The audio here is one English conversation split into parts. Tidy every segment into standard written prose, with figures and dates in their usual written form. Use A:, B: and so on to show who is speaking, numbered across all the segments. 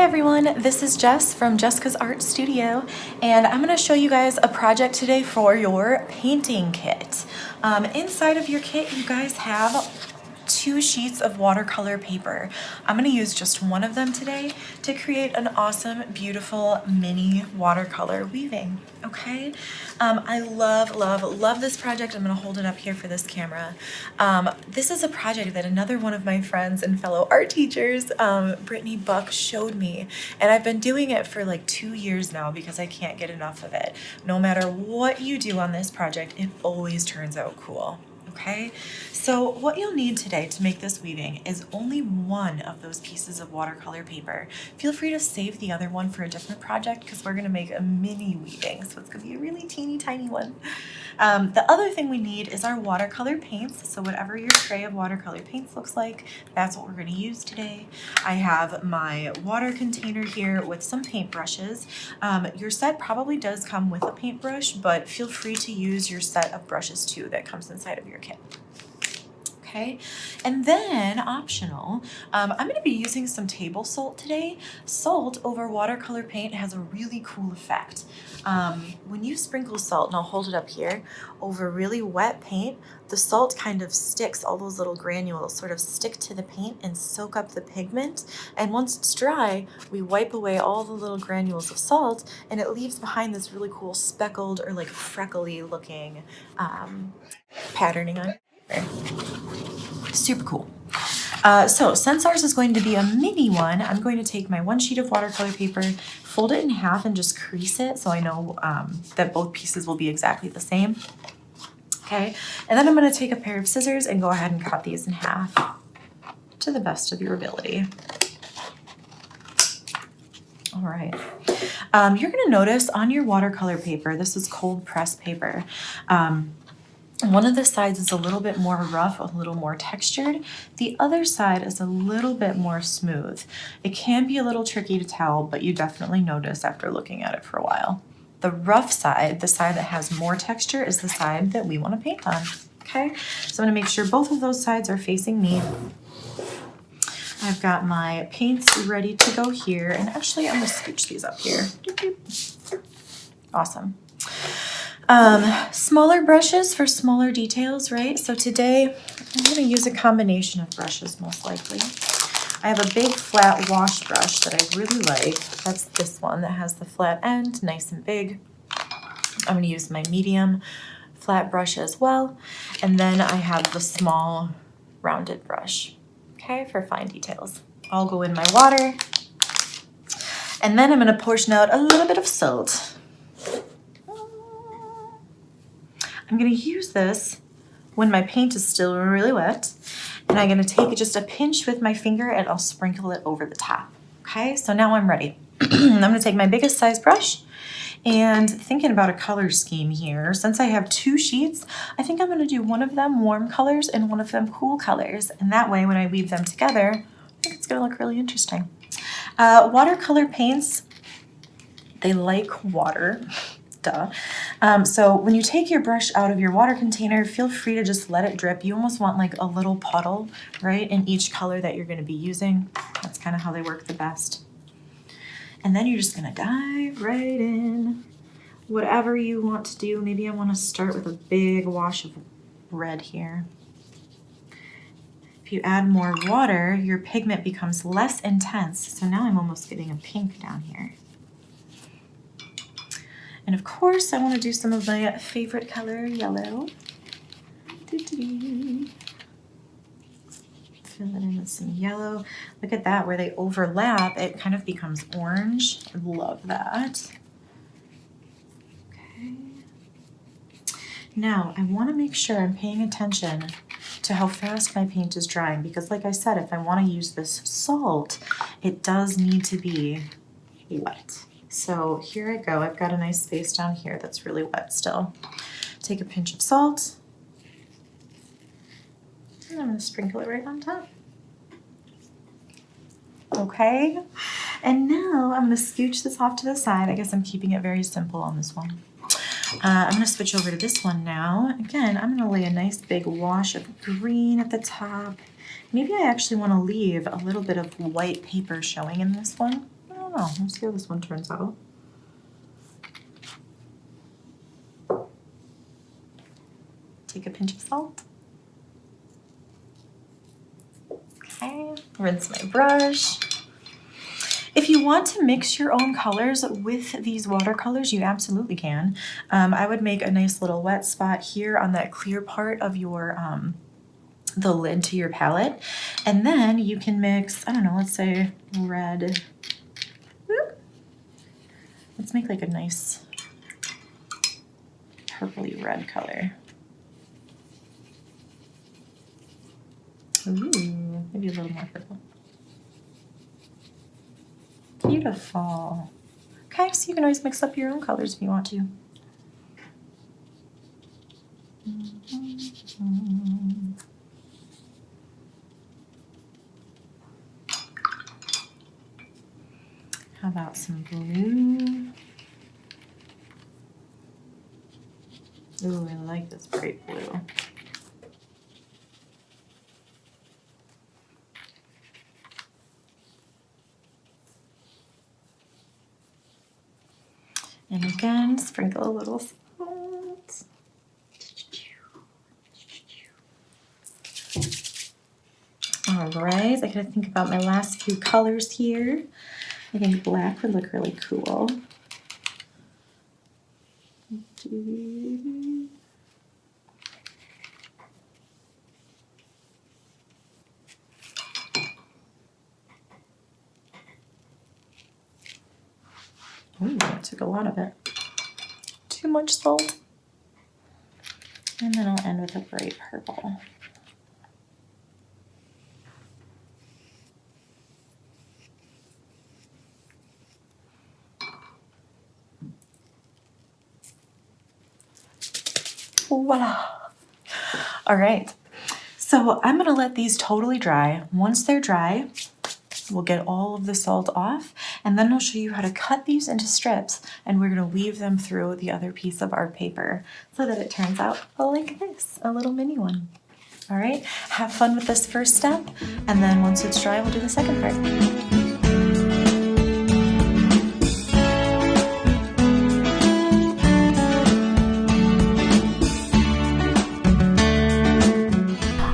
A: everyone, this is Jess from Jessica's Art Studio, and I'm going to show you guys a project today for your painting kit. Inside of your kit, you guys have 2 sheets of watercolor paper. I'm going to use just one of them today to create an awesome, beautiful mini watercolor weaving. Okay, I love this project. I'm going to hold it up here for this camera. This is a project that another one of my friends and fellow art teachers, Brittany Buck, showed me, and I've been doing it for like 2 years now because I can't get enough of it. No matter what you do on this project, it always turns out cool. Okay, so what you'll need today to make this weaving is only one of those pieces of watercolor paper. Feel free to save the other one for a different project because we're going to make a mini weaving, so it's going to be a really teeny tiny one. The other thing we need is our watercolor paints, so whatever your tray of watercolor paints looks like, that's what we're going to use today. I have my water container here with some paintbrushes. Your set probably does come with a paintbrush, but feel free to use your set of brushes too that comes inside of your kit. Okay, and then optional, I'm going to be using some table salt today. Salt over watercolor paint has a really cool effect. When you sprinkle salt, and I'll hold it up here, over really wet paint, the salt kind of sticks, all those little granules sort of stick to the paint and soak up the pigment. And once it's dry, we wipe away all the little granules of salt and it leaves behind this really cool speckled or like freckly looking patterning on paper. Super cool. So since ours is going to be a mini one, I'm going to take my 1 sheet of watercolor paper, fold it in half and just crease it so I know that both pieces will be exactly the same. Okay, and then I'm going to take a pair of scissors and go ahead and cut these in half to the best of your ability. All right. You're going to notice on your watercolor paper, this is cold pressed paper. One of the sides is a little bit more rough, a little more textured. The other side is a little bit more smooth. It can be a little tricky to tell, but you definitely notice after looking at it for a while. The rough side, the side that has more texture, is the side that we want to paint on. Okay, so I'm going to make sure both of those sides are facing me. I've got my paints ready to go here, and actually I'm going to scooch these up here. Awesome. Smaller brushes for smaller details, right? So today I'm going to use a combination of brushes most likely. I have a big flat wash brush that I really like. That's this one that has the flat end, nice and big. I'm going to use my medium flat brush as well. And then I have the small rounded brush, okay, for fine details. I'll go in my water. And then I'm going to portion out a little bit of salt. I'm going to use this when my paint is still really wet, and I'm going to take just a pinch with my finger and I'll sprinkle it over the top. Okay, so now I'm ready. I'm going to take my biggest size brush and thinking about a color scheme here. Since I have 2 sheets, I think I'm going to do one of them warm colors and one of them cool colors, and that way when I weave them together, I think it's going to look really interesting. Watercolor paints, they like water. Duh. So when you take your brush out of your water container, feel free to just let it drip. You almost want like a little puddle, right, in each color that you're going to be using. That's kind of how they work the best. And then you're just going to dive right in. Whatever you want to do. Maybe I want to start with a big wash of red here. If you add more water, your pigment becomes less intense. So now I'm almost getting a pink down here. And of course, I want to do some of my favorite color, yellow. Fill it in with some yellow. Look at that, where they overlap, it kind of becomes orange. I love that. Okay. Now, I want to make sure I'm paying attention to how fast my paint is drying, because like I said, if I want to use this salt, it does need to be wet. So here I go. I've got a nice space down here that's really wet still. Take a pinch of salt. And I'm going to sprinkle it right on top. Okay. And now I'm going to scooch this off to the side. I guess I'm keeping it very simple on this one. I'm going to switch over to this one now. Again, I'm going to lay a nice big wash of green at the top. Maybe I actually want to leave a little bit of white paper showing in this one. don't know. Let's see how this one turns out. Take a pinch of salt. Okay, rinse my brush. If you want to mix your own colors with these watercolors, you absolutely can. I would make a nice little wet spot here on that clear part of your the lid to your palette, and then you can mix, I don't know, let's say red. Let's make like a nice purpley red color. Ooh, maybe a little more purple. Beautiful. Okay, so you can always mix up your own colors if you want to. How about some blue? Ooh, I like this bright blue. And again, sprinkle a little salt. All right, I gotta think about my last few colors here. I think black would look really cool. Ooh, I took a lot of it. Too much salt. And then I'll end with a bright purple. Voila! All right, so I'm gonna let these totally dry. Once they're dry, we'll get all of the salt off, and then I'll show you how to cut these into strips, and we're gonna weave them through the other piece of art paper so that it turns out like this, a little mini one. All right, have fun with this first step, and then once it's dry, we'll do the second part.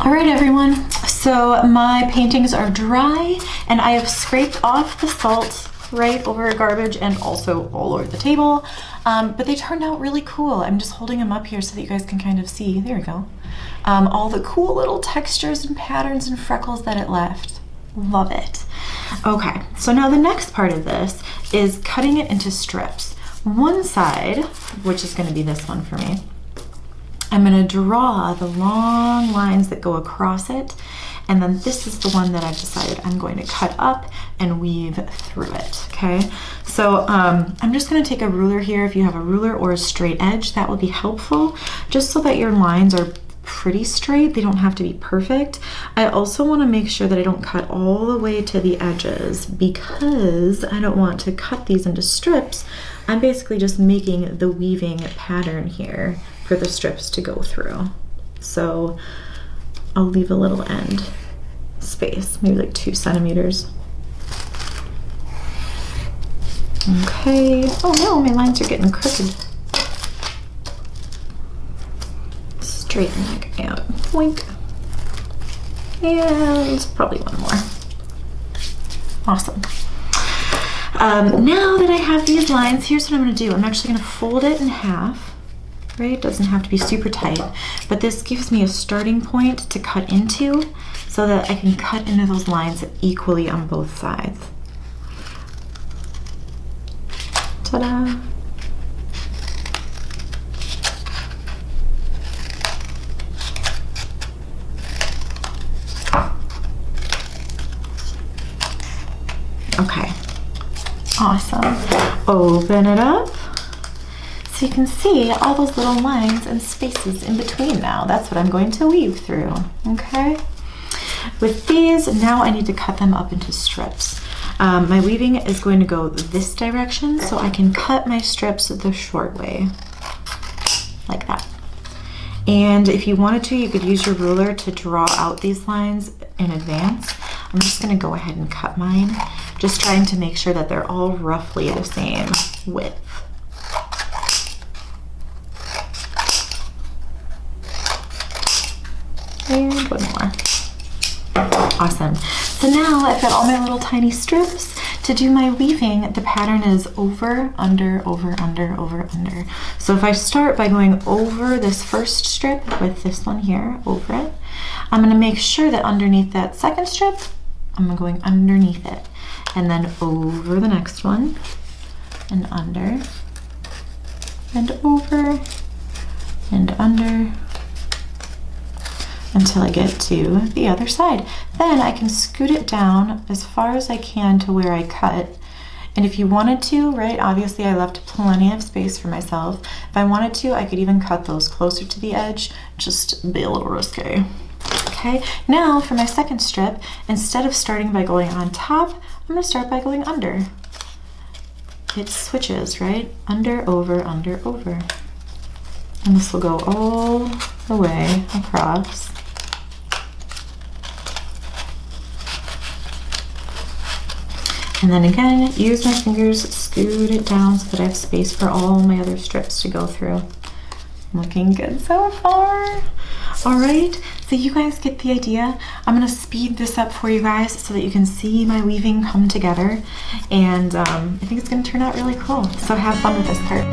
A: All right, everyone, so my paintings are dry and I have scraped off the salt right over garbage and also all over the table, but they turned out really cool. I'm just holding them up here so that you guys can kind of see, there we go, all the cool little textures and patterns and freckles that it left. Love it. Okay, so now the next part of this is cutting it into strips. One side, which is going to be this one for me, I'm going to draw the long lines that go across it, and then this is the one that I've decided I'm going to cut up and weave through it, okay? So I'm just going to take a ruler here. If you have a ruler or a straight edge, that will be helpful, just so that your lines are pretty straight. They don't have to be perfect. I also want to make sure that I don't cut all the way to the edges because I don't want to cut these into strips. I'm basically just making the weaving pattern here for the strips to go through. So I'll leave a little end space, maybe like 2 centimeters. Okay. Oh no, my lines are getting crooked. Straighten that out. Boink. And probably one more. Awesome. Now that I have these lines, here's what I'm going to do. I'm actually going to fold it in half. Right? It doesn't have to be super tight, but this gives me a starting point to cut into so that I can cut into those lines equally on both sides. Ta-da! Okay, awesome. Open it up. So you can see all those little lines and spaces in between now. That's what I'm going to weave through, okay? With these, now I need to cut them up into strips. My weaving is going to go this direction, so I can cut my strips the short way, like that. And if you wanted to, you could use your ruler to draw out these lines in advance. I'm just gonna go ahead and cut mine just trying to make sure that they're all roughly the same width. And one more. Awesome. So now I've got all my little tiny strips. To do my weaving, the pattern is over, under, over, under, over, under. So if I start by going over this first strip with this one here, over it, I'm going to make sure that underneath that second strip, I'm going underneath it. And then over the next one, and under, and over, and under, until I get to the other side. Then I can scoot it down as far as I can to where I cut. And if you wanted to, right, obviously I left plenty of space for myself. If I wanted to, I could even cut those closer to the edge, just be a little risque. Okay, now for my second strip, instead of starting by going on top, I'm gonna start by going under. It switches, right? Under, over, under, over. And this will go all the way across. And then again, use my fingers, scoot it down so that I have space for all my other strips to go through. Looking good so far. All right, so you guys get the idea. I'm gonna speed this up for you guys so that you can see my weaving come together. And I think it's gonna turn out really cool. So have fun with this part.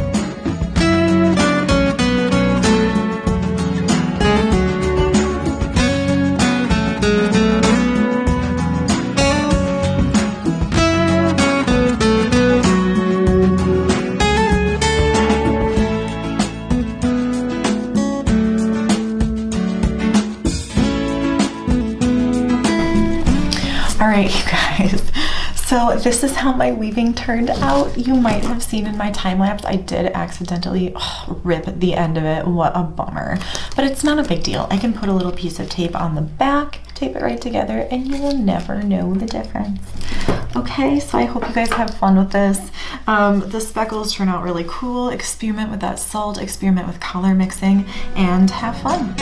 A: All right, you guys, so this is how my weaving turned out. You might have seen in my time lapse, I did accidentally rip the end of it. What a bummer, but it's not a big deal. I can put a little piece of tape on the back, tape it right together, and you will never know the difference. Okay, so I hope you guys have fun with this. The speckles turn out really cool. Experiment with that salt, experiment with color mixing, and have fun.